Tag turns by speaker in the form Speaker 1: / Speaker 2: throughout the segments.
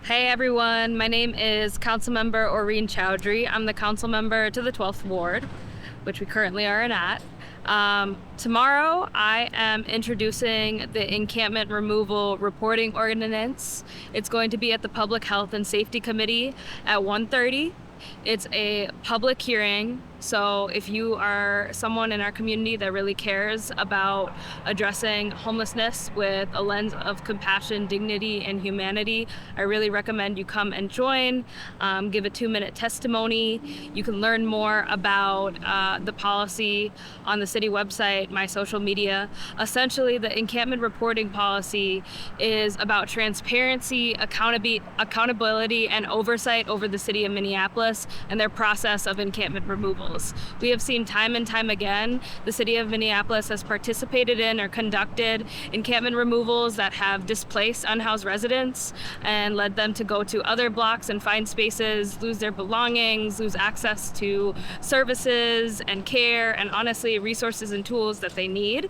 Speaker 1: Hey everyone, my name is Councilmember Aurin Chowdhury. I'm the council member to the 12th Ward, which we currently are at. Tomorrow I am introducing the encampment removal reporting ordinance. It's going to be at the Public Health and Safety Committee at 1:30. It's a public hearing, so if you are someone in our community that really cares about addressing homelessness with a lens of compassion, dignity, and humanity, I really recommend you come and join, give a 2-minute testimony. You can learn more about the policy on the city website, my social media. Essentially, the encampment reporting policy is about transparency, accountability, and oversight over the City of Minneapolis and their process of encampment removals. We have seen time and time again, the City of Minneapolis has participated in or conducted encampment removals that have displaced unhoused residents and led them to go to other blocks and find spaces, lose their belongings, lose access to services and care, and honestly, resources and tools that they need.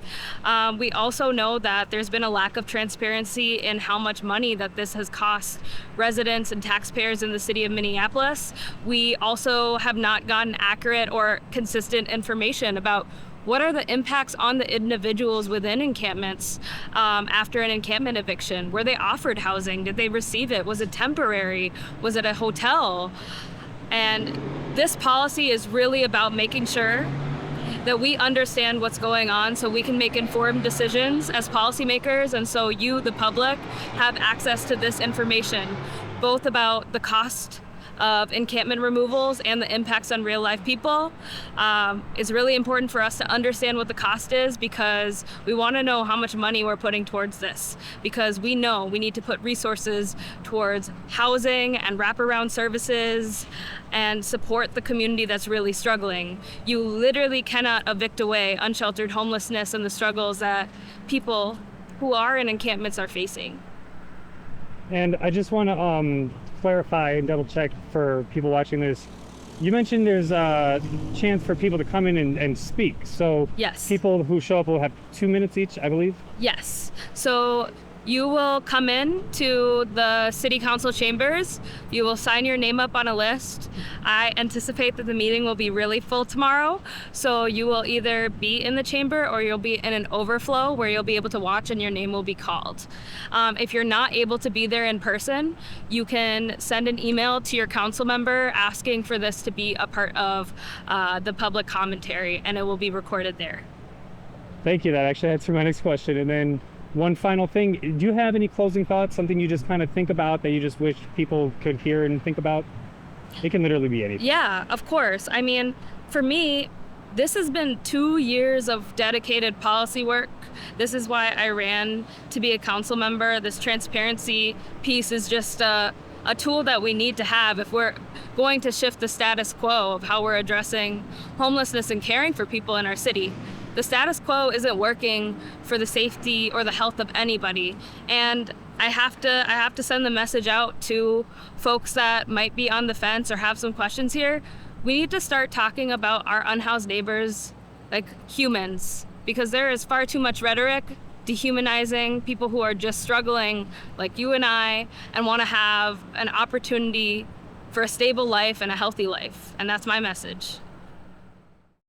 Speaker 1: We also know that there's been a lack of transparency in how much money that this has cost residents and taxpayers in the City of Minneapolis. We also have not gotten accurate or consistent information about what are the impacts on the individuals within encampments after an encampment eviction. Were they offered housing? Did they receive it? Was it temporary? Was it a hotel? And this policy is really about making sure that we understand what's going on so we can make informed decisions as policymakers, and so you, the public, have access to this information, both about the cost of encampment removals and the impacts on real life people. It's really important for us to understand what the cost is because we want to know how much money we're putting towards this, because we know we need to put resources towards housing and wraparound services and support the community that's really struggling. You literally cannot evict away unsheltered homelessness and the struggles that people who are in encampments are facing.
Speaker 2: And I just want to clarify and double check for people watching this. You mentioned there's a chance for people to come in and speak. So
Speaker 1: yes,
Speaker 2: people who show up will have 2 minutes each, I believe?
Speaker 1: Yes. So you will come in to the city council chambers. You will sign your name up on a list. I anticipate that the meeting will be really full tomorrow. So you will either be in the chamber or you'll be in an overflow where you'll be able to watch and your name will be called. If you're not able to be there in person, you can send an email to your council member asking for this to be a part of the public commentary, and it will be recorded there.
Speaker 2: Thank you. That actually answered my next question. And then one final thing, do you have any closing thoughts, something you just kind of think about that you just wish people could hear and think about? It can literally be anything.
Speaker 1: Yeah, of course. I mean, for me, this has been 2 years of dedicated policy work. This is why I ran to be a council member. This transparency piece is just a tool that we need to have if we're going to shift the status quo of how we're addressing homelessness and caring for people in our city. The status quo isn't working for the safety or the health of anybody. And I have to send the message out to folks that might be on the fence or have some questions here. We need to start talking about our unhoused neighbors like humans, because there is far too much rhetoric dehumanizing people who are just struggling like you and I and want to have an opportunity for a stable life and a healthy life. And that's my message.